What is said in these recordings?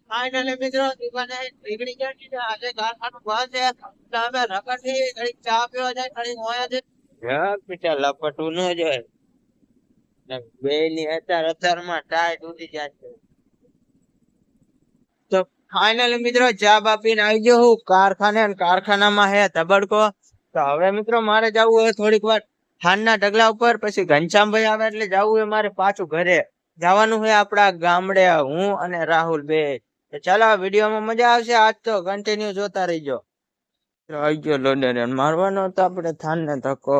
Finally મિત્રો દુકાને નીકળી ગયા છીએ. આજે કારખાનું બંધ છે એટલે અમે રખડથી ઘડીક ચા પીવા જાય ઘડીક મોયા છે. પીટા લપટવું ન જોઈએ. બે ની અત્યારમાં ટાઈટ ઉડી જાય છે. તો ફાઇનલી મિત્રો ચા બા પીને આવી ગયો હું કારખાને અને કારખાનામાં હે તબડકો. તો હવે મિત્રો મારે જવું હોય થોડીક વાર થાનના ઢગલા ઉપર, પછી ઘનશ્યામભાઈ આવે એટલે જવું હોય મારે પાછું ઘરે. જવાનું હોય આપડા ગામડે હું અને રાહુલ બે. તો ચાલો વિડીયોમાં મજા આવશે. આજ તો કન્ટિન્યુ જોતા રહીજો. આવી ગયો લોડર મારવાનો હતો આપણે થાન ને ધક્કો.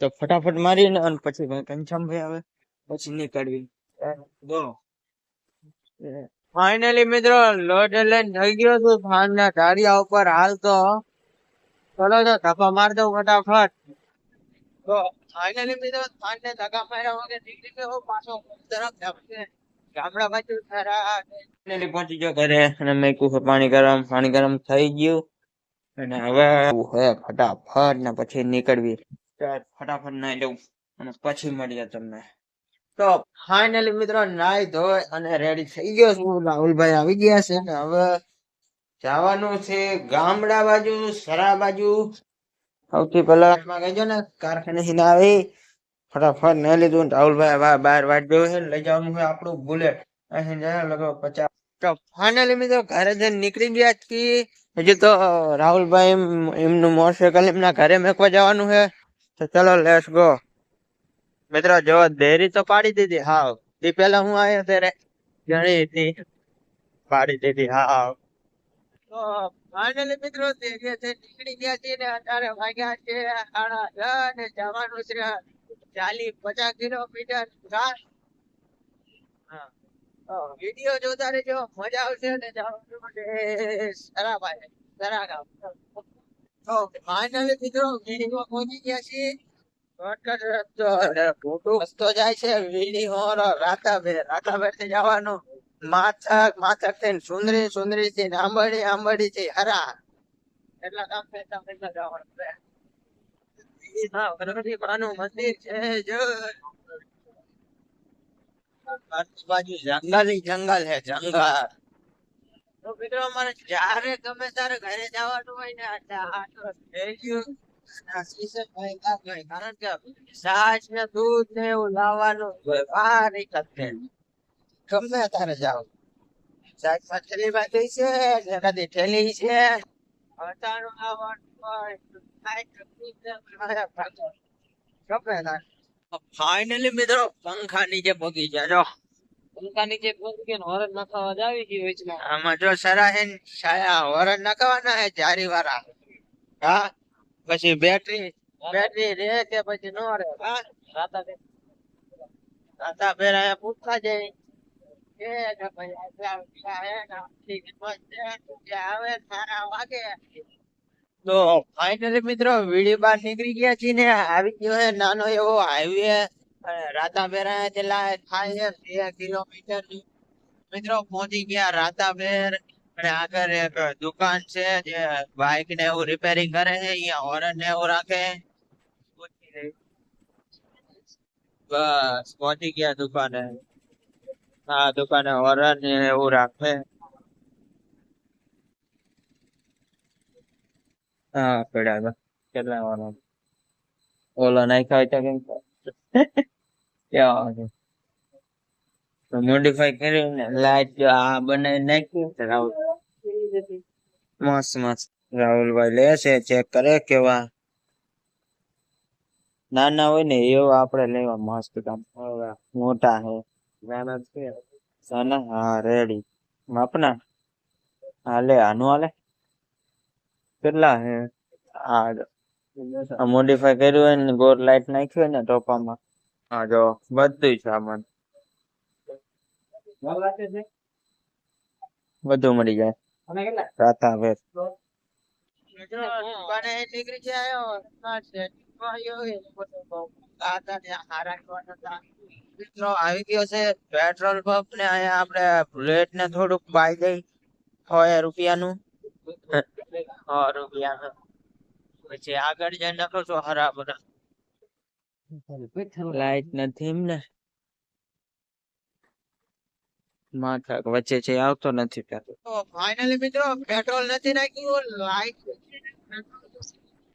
તો ફટાફટ મારીને અને પછી ઘનશ્યામભાઈ આવે પછી નીકળવી. ફાઇનલી મિત્રો લોડ લઈને થઈ ગયો છું થાન ના ઢાળિયા ઉપર. હાલ તો ચલો તો ધક્કો માર દઉં ફટાફટ. તો ફાઇનલી મિત્રો થાન ને ધક્કા માર્યા વગર નીકળી ગયો પાછો તરફ જશે ગામડા બાજુ. ફાઇનલી પહોંચી ગયો ઘરે અને મેં કું પાણી ગરમ થઈ ગયું અને હવે ફટાફટ ને પછી નીકળવી. ફટાફટ નાઈ લઉં અને પછી મળીએ તમને. તો ફાઇનલી મિત્રો નાઈ ધોઈ અને રેડી થઈ ગયો છું. રાહુલભાઈ આવી ગયા છે ને હવે જવાનું છે ગામડા બાજુ, સરા બાજુ. સૌથી પહેલા કહેજો ને કારખાને થી આવી ફટાફટ નહીં લીધું. રાહુલભાઈ બહાર વાટ ગયો છે, લઈ જવાનું છે આપણું બુલેટ. અહીં જાય લગભગ 50. તો ફાઇનલી મિત્રો ઘરે જઈને નીકળી ગયા છીએ. હજી તો રાહુલભાઈ એમનું મોટરસાયકલ એમના ઘરે મેકવા જવાનું છે. તો ચલો લેટ્સ ગો. મિત્રો જો દેરી તો પાડી દીધી હાવ. એ પેલા હું આવ્યો ત્યારે ઘણી હતી પાડી દીધી હાવ. તો ફાઇનલી મિત્રો નીકળી ગયા છીએ ને અત્યારે વાગ્યા છે 8:30 ને જવાનું છે 40-50 કિલોમીટર. વિડીયો જોતા રહેજો, મજા આવશે ને જવાનું સરાભાઈ સરા ગામ. તો ફાઇનલી મિત્રો વિડીયો પહોંચી ગયા છીએ. રસ્તો જાય છે રાતાબેર થી જવાનું. માથક થઈને સુંદરી થી આંબડી થી હરા. એટલા કામ જવાનું મંદિર છે જો બાજુ જંગલ હે જંગલ. તો મિત્રો અમારે જ્યારે ગમે ત્યારે ઘરે જવાનું હોય ને કારણ કે છાશ ને દૂધ ને એવું લાવવાનું ભારી કથે. ગમે તારે જાવ શાક થેલી બાકી છે ને કદી થેલી છે. ફાઇનલી મિત્રો પંખા નીચે પહોંચી ગયા. પંખા નીચે પહોંચી ગયા વરદ નખાવા જ આવી ગયું છે. આમાં જો સરા હે છાયા વરદ નખાવાના હે જારી વાળા. હા પછી બેટરી રે કે પછી નો રે. રાતા પેલા પૂછતા જાય તો ફાઇનલી મિત્રો વિડીયો બહાર નીકળી ગયા છીએ ને આવી ગયો હે નાનો એવો હાઈવે. રાતાબેરા થાય 2 કિલોમીટર. મિત્રો પહોંચી ગયા રાતાબેર અને આગળ એક દુકાન છે જે બાઇક ને એવું રિપેરિંગ કરે છે. અહીંયા હોરન ને એવું રાખે. બસ પહોંચી ગયા દુકાને. હા દુકાને હોરન ને એવું રાખે. હા પેડા કેટલા વાર ઓલો નાખ્યા હોય તો કેમ મોડિફાઈ કર્યું ને લાઈટ આ બનાવી નાખ્યું. મસ્ત મસ્ત રાહુલભાઈ લે છે, ચેક કરે કેવા નાના હોય ને એવા આપડે લેવા. મસ્ત કામ મોટા હે નાના. હા રેડી માપના હાલે આનું હાલે કેટલા હે. આ મોડિફાઈ કર્યું હોય ને ગોર લાઈટ નાખ્યું હોય ને ટોપામાં. હા જો બધું સામાન બધું મળી જાય. રાતા વેર આવી ગયો છે પેટ્રોલ પંપ ને અહીંયા આપડે બુલેટ ને થોડુંક બાઈ દઈ 100 રૂપિયાનું. 100 રૂપિયાનું પછી આગળ જઈને નાખો છો હરા બધા. લાઈટ નથી એમ ને. માથા વચ્ચે છે આવતો નથી પેટ્રોલ. તો ફાઇનલી મિત્રો પેટ્રોલ નથી નાખ્યું, લાઈટ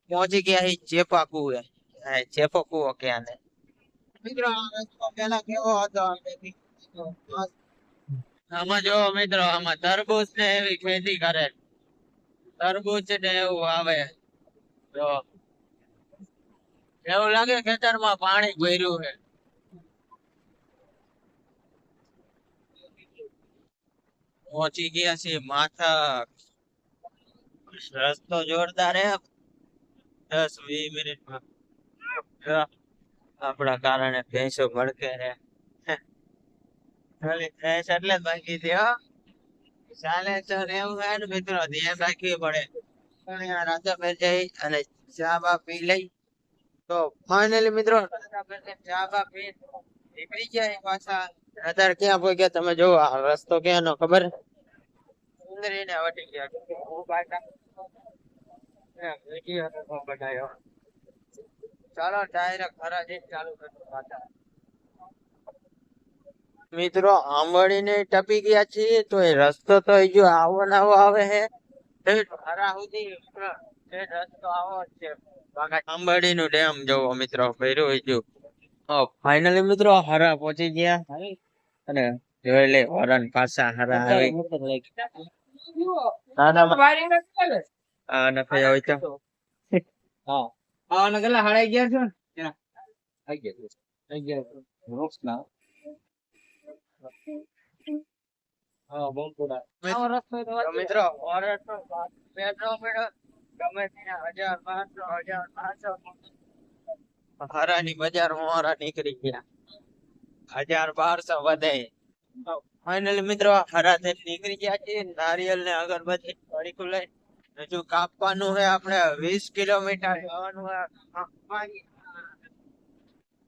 પહોંચી ગયા હી ચેપાકુ હે ચેપાકુ કે આને મિત્રો આ રસ્તો પેલા કેવો હતો આમાં જો મિત્રો આમાં તરબૂચ ને એવી ખેતી કરે, તરબૂચ ને એવું આવે. જો એવું લાગે ખેતરમાં પાણી ભર્યું છે. પહોંચી ગયા છે માથા, રસ્તો જોરદાર હે. 10-20 મિનિટમાં આપણા કારણે ભેંસો ભડકે રે. ખાલી ભેંસ એટલે જ બાકી છે હો. ચાલે તો એવું હે ને મિત્રો ધ્યાન રાખવી પડે. પણ આ રાજા પર જઈ અને ચા બા પી લઈ. તો ફાઇનલી મિત્રો ચા બા પી નીકળી ગયા પાછા. અત્યારે ક્યાં પહોંચ્યા તમે જોવો, આ રસ્તો ક્યાંનો ખબર? સુંદરીને વટી ગયા. હું પાછા ચાલો ડાયરેક્ટ હરાજી ચાલુ કરજો પાછા. મિત્રો આંબળીને ટપી ગયા છીએ તો એ રસ્તો તો હજુ આવો ને આવો આવે હે. હરા સુધી રસ્તો આવો જ છે. આંબરડી નું ડેમ જોવો મિત્રો ભર્યું હજુ. ફાઇનલી મિત્રો હરા પહોંચી ગયા અને જોઈ લે વરણ પાછા હરા આવી. નથી હોય તો હા આ નગલા હળાઈ ગયા છો ને આઈ ગયા રોક્સ ના હા બહુ થોડા મિત્રો ઓર્ડર તો પેટ્રોલ ગમે ત્યાં 1500 હરાની બજાર મોરા નીકળી ગયા. 1200 વધે. ફાઇનલી મિત્રો હરા થી નીકળી ગયા છે. નારિયેલ ને અગરબત્તી પડીકું લઈ હજુ કાપવાનું છે. આપણે 20 કિલોમીટર જવાનું છે.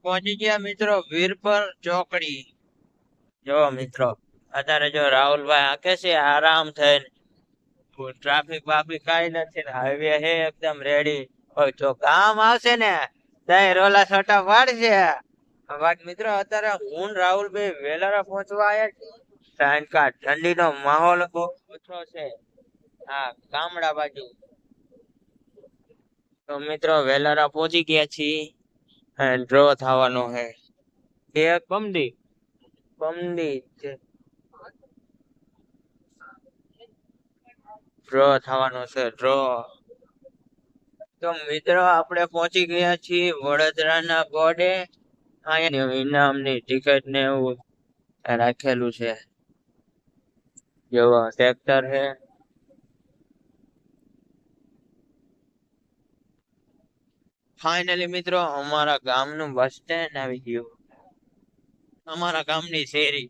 પહોંચી ગયા મિત્રો વીરપર ચોકડી. જો મિત્રો અત્યારે જો રાહુલભાઈ આકે છે આરામ થઈને. ટ્રાફિક બાફિક કઈ નથી, હાઈવે હે એકદમ રેડી. જો કામ આવશે ને ત્યાં રોલા છોટા પાડશે. વાત મિત્રો અત્યારે હું રાહુલભાઈ વેલારા પહોંચવા આવ્યા છીએ. કારણ કે ઠંડીનો માહોલ બહુ ઓછો છે હા ગામડા બાજુ. તો મિત્રો વેલારા પહોંચી ગયા છીએ. ડ્રો થવાનો છે એક બમદી છે. ડ્રો થવાનો છે ડ્રો. તો મિત્રો આપણે પહોંચી ગયા છીએ વડોદરાના બોર્ડે. અહીંયા ઇનામની ટિકિટ ને એવું રાખેલું છે. જેવો ટ્રેક્ટર છે. ફાઇનલી મિત્રો અમારા ગામનું બસ સ્ટેન્ડ આવી ગયું. અમારા ગામની શેરી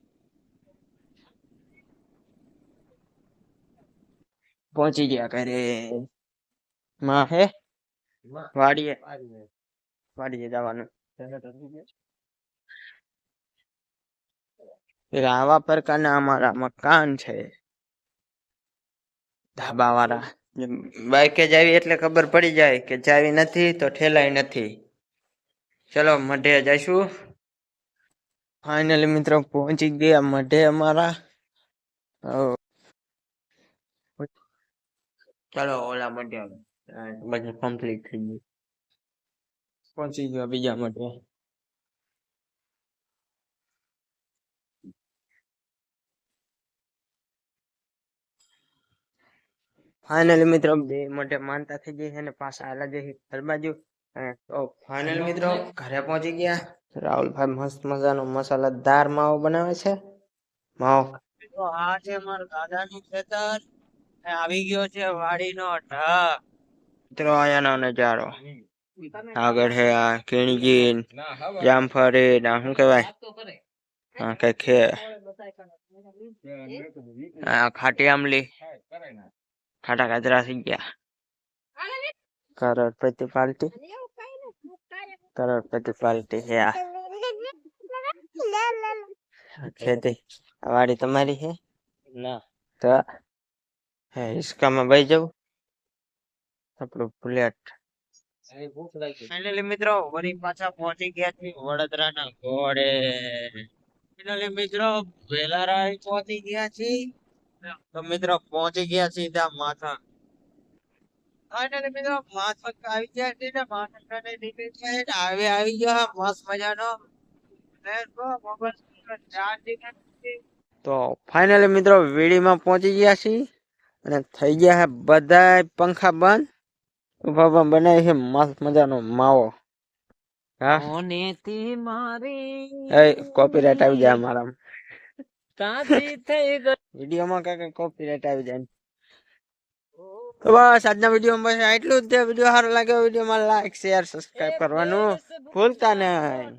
પહોંચી ગયા ઘરે. માં હે વાડીએ જવાનું. આવા પ્રકારના અમારા મકાન છે ધાબા વાળા. બાઈકે જ આવી એટલે ખબર પડી જાય કે ચાવી નથી તો ઠેલાય નથી. ચલો મઢે જઈશું. ફાઇનલી મિત્રો પહોંચી ગયા મઢે અમારા. ચાલો ઓલા મઢે બધું કમ્પ્લીટ થઈ ગયું. પહોંચી ગયા બીજા મઢે. ફાઇનલી મિત્રો બે મઢે માનતા થઈ ગઈ છે ને પાછા આલા જઈ ઘર બાજુ. તો ફાઇનલી મિત્રો ઘરે પહોંચી ગયા. રાહુલભાઈ મસ્ત મજાનો મસાલાદાર માવો બનાવે છે. માવો તો આ છે મારા દાદાનું ખેતર. આવી ગયો છે વાડીનો ઢાક. મિત્રો અહીંયાનો નજારો. આગળ છે આ કેણીજી જામફળી ના શું કહેવાય હા કઈ ખે ખાટી આમલી ખાટા કાજરા થઈ ગયા. કરોડપતિ પાર્ટી છે આ ખેતી. વાડી તમારી છે ના તો હે હિસકામાં બેસી જવું આપણું બુલેટ. ફાઇનલી મિત્રો વળી પાછા પહોંચી ગયા છે વડોદરાના ઘોડે. ફાઇનલી મિત્રો વેલારા પહોંચી ગયા છીએ. તો મિત્રો પહોંચી ગયા સીધા માથા. ફાઇનલી મિત્રો માથક આવી ગયા છે ને માથક ને નીકળી ગયા છે. હવે આવી ગયો મસ્ત મજાનો તો ફાઇનલી મિત્રો વીડીમાં પહોંચી ગયા છીએ અને થઈ ગયા છે બધા પંખા બંધ. ઉભા બનાવી છે મસ્ત મજાનો માવો. હા કોપીરાઈટ આવી જાય મારા વિડીયોમાં કઈ કોપીરાઈટ આવી જાય. તો બસ આજના વિડીયોમાં બસ એટલું જ. વિડીયો સારો લાગ્યો વિડીયોમાં લાઈક શેર સબસ્ક્રાઇબ કરવાનું ભૂલતા નહીં.